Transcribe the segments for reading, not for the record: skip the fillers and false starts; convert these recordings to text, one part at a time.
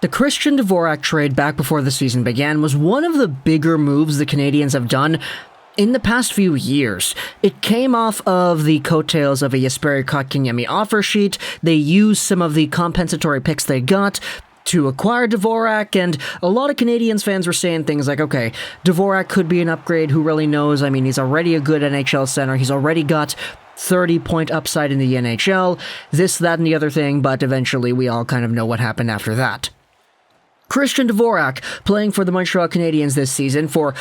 The Christian Dvorak trade back before the season began was one of the bigger moves the Canadiens have done in the past few years. It came off of the coattails of a Jesperi Kotkaniemi offer sheet. They used some of the compensatory picks they got to acquire Dvorak, and a lot of Canadiens fans were saying things like, okay, Dvorak could be an upgrade, who really knows? I mean, he's already a good NHL center, he's already got 30-point upside in the NHL, this, that, and the other thing, but eventually we all kind of know what happened after that. Christian Dvorak playing for the Montreal Canadiens this season for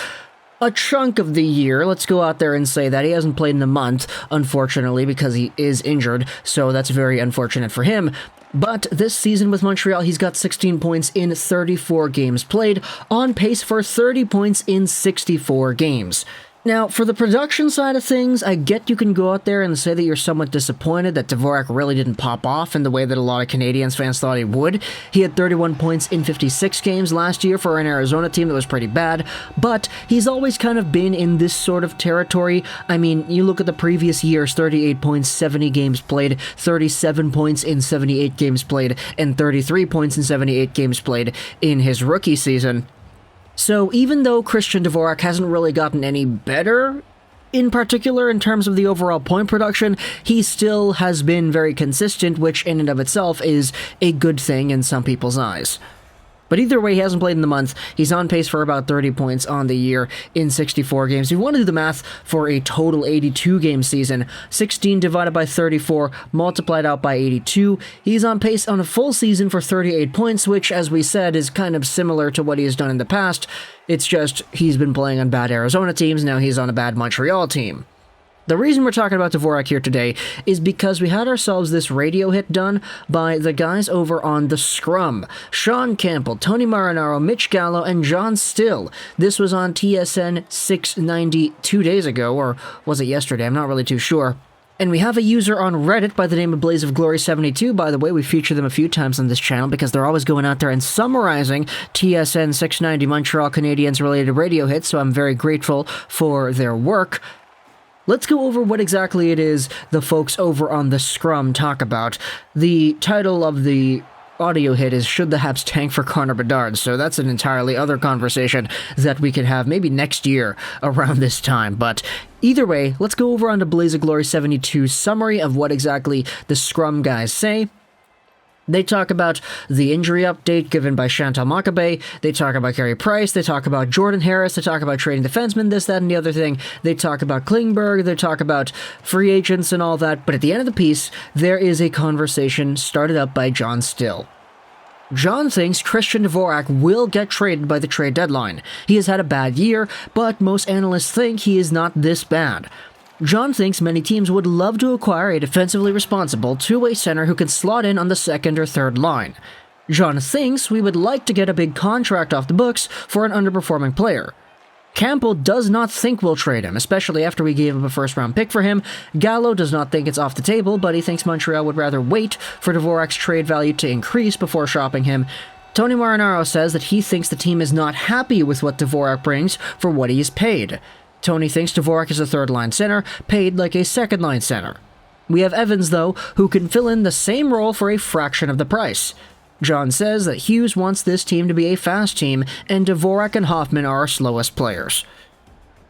a chunk of the year. Let's go out there and say that he hasn't played in a month, unfortunately, because he is injured, so that's very unfortunate for him. But this season with Montreal, he's got 16 points in 34 games played, on pace for 30 points in 64 games. Now, for the production side of things, I get you can go out there and say that you're somewhat disappointed that Dvorak really didn't pop off in the way that a lot of Canadiens fans thought he would. He had 31 points in 56 games last year for an Arizona team that was pretty bad, but he's always kind of been in this sort of territory. I mean, you look at the previous years, 38 points, 70 games played, 37 points in 78 games played, and 33 points in 78 games played in his rookie season. So even though Christian Dvorak hasn't really gotten any better, in particular in terms of the overall point production, he still has been very consistent, which in and of itself is a good thing in some people's eyes. But either way, he hasn't played in the month. He's on pace for about 30 points on the year in 64 games. If you want to do the math for a total 82-game season, 16 divided by 34, multiplied out by 82, he's on pace on a full season for 38 points, which, as we said, is kind of similar to what he has done in the past. It's just he's been playing on bad Arizona teams, now he's on a bad Montreal team. The reason we're talking about Dvorak here today is because we had ourselves this radio hit done by the guys over on The Scrum. Sean Campbell, Tony Marinaro, Mitch Gallo, and John Still. This was on TSN 690 2 days ago, or was it yesterday? I'm not really too sure. And we have a user on Reddit by the name of Blaze of Glory 72. By the way, we feature them a few times on this channel because they're always going out there and summarizing TSN 690 Montreal Canadiens related radio hits, so I'm very grateful for their work. Let's go over what exactly it is the folks over on The Scrum talk about. The title of the audio hit is Should the Habs Tank for Connor Bedard? So that's an entirely other conversation that we could have maybe next year around this time. But either way, let's go over on to Blaze of Glory 72's summary of what exactly the Scrum guys say. They talk about the injury update given by Chantal Makabe. They talk about Carey Price. They talk about Jordan Harris. They talk about trading defensemen, this, that, and the other thing. They talk about Klingberg. They talk about free agents and all that. But at the end of the piece, there is a conversation started up by John Still. John thinks Christian Dvorak will get traded by the trade deadline. He has had a bad year, but most analysts think he is not this bad. John thinks many teams would love to acquire a defensively responsible two-way center who can slot in on the second or third line. John thinks we would like to get a big contract off the books for an underperforming player. Campbell does not think we'll trade him, especially after we gave him a first-round pick for him. Gallo does not think it's off the table, but he thinks Montreal would rather wait for Dvorak's trade value to increase before shopping him. Tony Marinaro says that he thinks the team is not happy with what Dvorak brings for what he is paid. Tony thinks Dvorak is a third-line center, paid like a second-line center. We have Evans, though, who can fill in the same role for a fraction of the price. John says that Hughes wants this team to be a fast team, and Dvorak and Hoffman are our slowest players.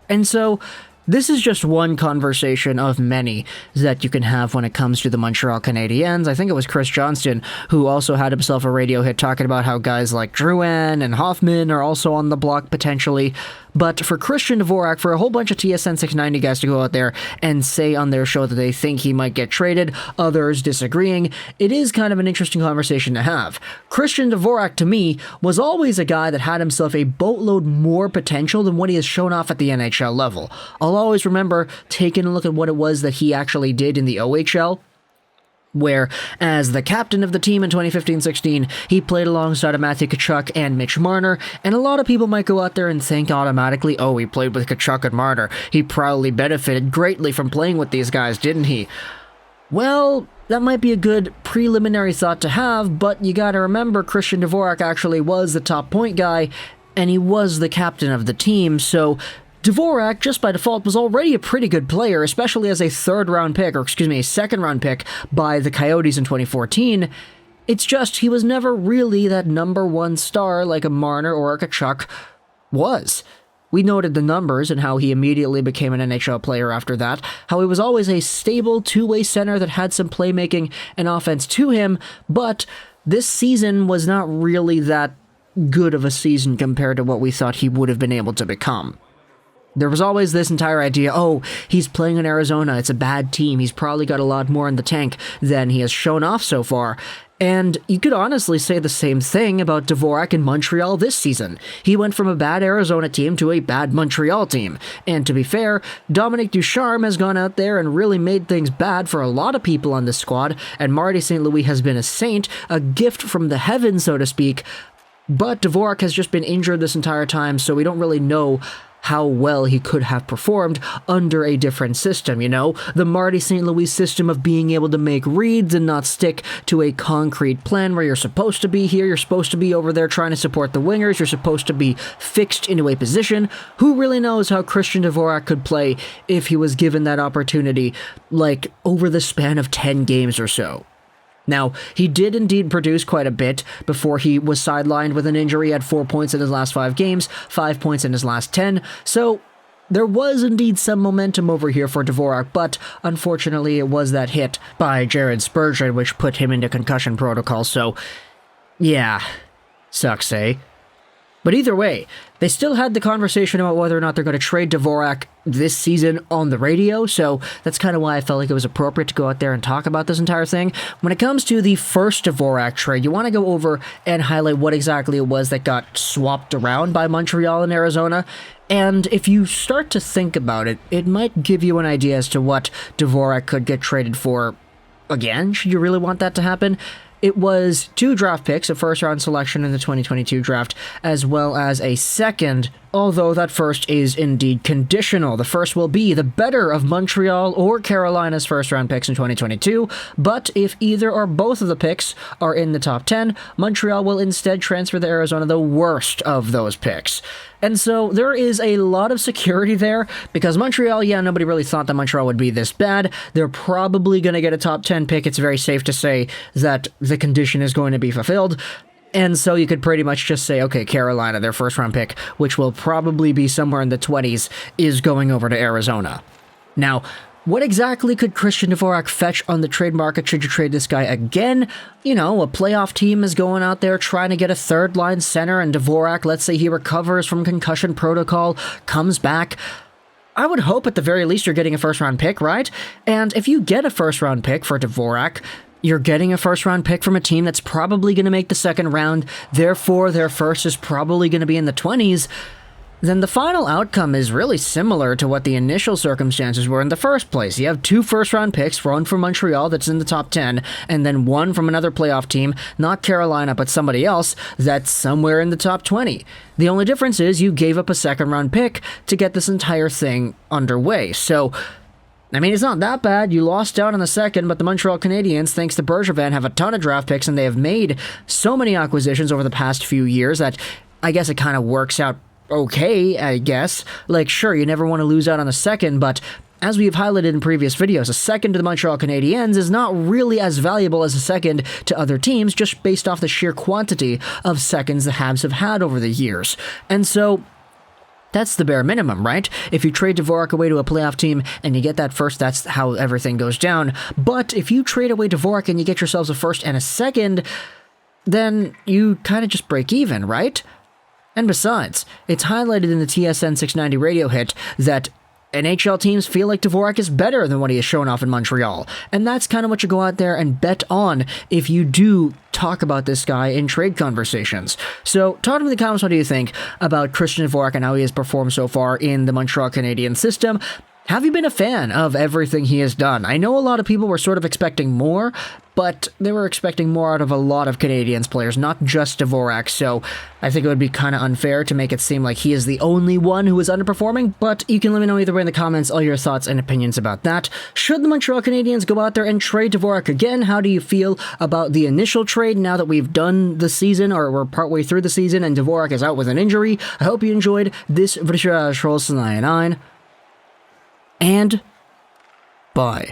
And so, this is just one conversation of many that you can have when it comes to the Montreal Canadiens. I think it was Chris Johnston who also had himself a radio hit talking about how guys like Drouin and Hoffman are also on the block potentially. But for Christian Dvorak, for a whole bunch of TSN 690 guys to go out there and say on their show that they think he might get traded, others disagreeing, it is kind of an interesting conversation to have. Christian Dvorak, to me, was always a guy that had himself a boatload more potential than what he has shown off at the NHL level. I'll always remember taking a look at what it was that he actually did in the OHL, where, as the captain of the team in 2015-16, he played alongside of Matthew Tkachuk and Mitch Marner, and a lot of people might go out there and think automatically, oh, he played with Tkachuk and Marner. He probably benefited greatly from playing with these guys, didn't he? Well, that might be a good preliminary thought to have, but you gotta remember Christian Dvorak actually was the top point guy, and he was the captain of the team, so Dvorak, just by default, was already a pretty good player, especially as a second-round pick by the Coyotes in 2014. It's just he was never really that number one star like a Marner or a Tkachuk was. We noted the numbers and how he immediately became an NHL player after that, how he was always a stable two-way center that had some playmaking and offense to him, but this season was not really that good of a season compared to what we thought he would have been able to become. There was always this entire idea, oh, he's playing in Arizona, it's a bad team, he's probably got a lot more in the tank than he has shown off so far. And you could honestly say the same thing about Dvorak in Montreal this season. He went from a bad Arizona team to a bad Montreal team. And to be fair, Dominique Ducharme has gone out there and really made things bad for a lot of people on this squad, and Marty St. Louis has been a saint, a gift from the heavens, so to speak. But Dvorak has just been injured this entire time, so we don't really know how well he could have performed under a different system, you know? The Marty St. Louis system of being able to make reads and not stick to a concrete plan where you're supposed to be here, you're supposed to be over there trying to support the wingers, you're supposed to be fixed into a position. Who really knows how Christian Dvorak could play if he was given that opportunity, like, over the span of 10 games or so? Now, he did indeed produce quite a bit before he was sidelined with an injury. He had 4 points in his last 5 games, 5 points in his last 10, so there was indeed some momentum over here for Dvorak, but unfortunately it was that hit by Jared Spurgeon which put him into concussion protocol, so yeah, sucks, eh? But either way, they still had the conversation about whether or not they're going to trade Dvorak this season on the radio, so that's kind of why I felt like it was appropriate to go out there and talk about this entire thing. When it comes to the first Dvorak trade, you want to go over and highlight what exactly it was that got swapped around by Montreal and Arizona, and if you start to think about it, it might give you an idea as to what Dvorak could get traded for again, should you really want that to happen. It was 2 draft picks, a first-round selection in the 2022 draft, as well as a second, although that first is indeed conditional. The first will be the better of Montreal or Carolina's first-round picks in 2022, but if either or both of the picks are in the top 10, Montreal will instead transfer to Arizona the worst of those picks. And so there is a lot of security there, because Montreal, yeah, nobody really thought that Montreal would be this bad. They're probably going to get a top 10 pick. It's very safe to say that the condition is going to be fulfilled. And so you could pretty much just say, okay, Carolina, their first round pick, which will probably be somewhere in the 20s, is going over to Arizona. Now, what exactly could Christian Dvorak fetch on the trade market should you trade this guy again? You know, a playoff team is going out there trying to get a third-line center, and Dvorak, let's say he recovers from concussion protocol, comes back. I would hope at the very least you're getting a first-round pick, right? And if you get a first-round pick for Dvorak, you're getting a first-round pick from a team that's probably going to make the second round, therefore their first is probably going to be in the 20s, then the final outcome is really similar to what the initial circumstances were in the first place. You have 2 first-round picks, one from Montreal that's in the top 10, and then one from another playoff team, not Carolina, but somebody else, that's somewhere in the top 20. The only difference is you gave up a second-round pick to get this entire thing underway. So, I mean, it's not that bad. You lost out on the second, but the Montreal Canadiens, thanks to Bergevin, have a ton of draft picks, and they have made so many acquisitions over the past few years that I guess it kind of works out okay, I guess. Like, sure, you never want to lose out on a second, but as we have highlighted in previous videos, a second to the Montreal Canadiens is not really as valuable as a second to other teams, just based off the sheer quantity of seconds the Habs have had over the years. And so, that's the bare minimum, right? If you trade Dvorak away to a playoff team and you get that first, that's how everything goes down. But if you trade away Dvorak and you get yourselves a first and a second, then you kind of just break even, right? And besides, it's highlighted in the TSN 690 radio hit that NHL teams feel like Dvorak is better than what he has shown off in Montreal. And that's kind of what you go out there and bet on if you do talk about this guy in trade conversations. So, talk to me in the comments, what do you think about Christian Dvorak and how he has performed so far in the Montreal Canadiens system? Have you been a fan of everything he has done? I know a lot of people were sort of expecting more, but they were expecting more out of a lot of Canadiens players, not just Dvorak, so I think it would be kind of unfair to make it seem like he is the only one who is underperforming, but you can let me know either way in the comments all your thoughts and opinions about that. Should the Montreal Canadiens go out there and trade Dvorak again? How do you feel about the initial trade now that we've done the season, or we're partway through the season and Dvorak is out with an injury? I hope you enjoyed this video, and bye.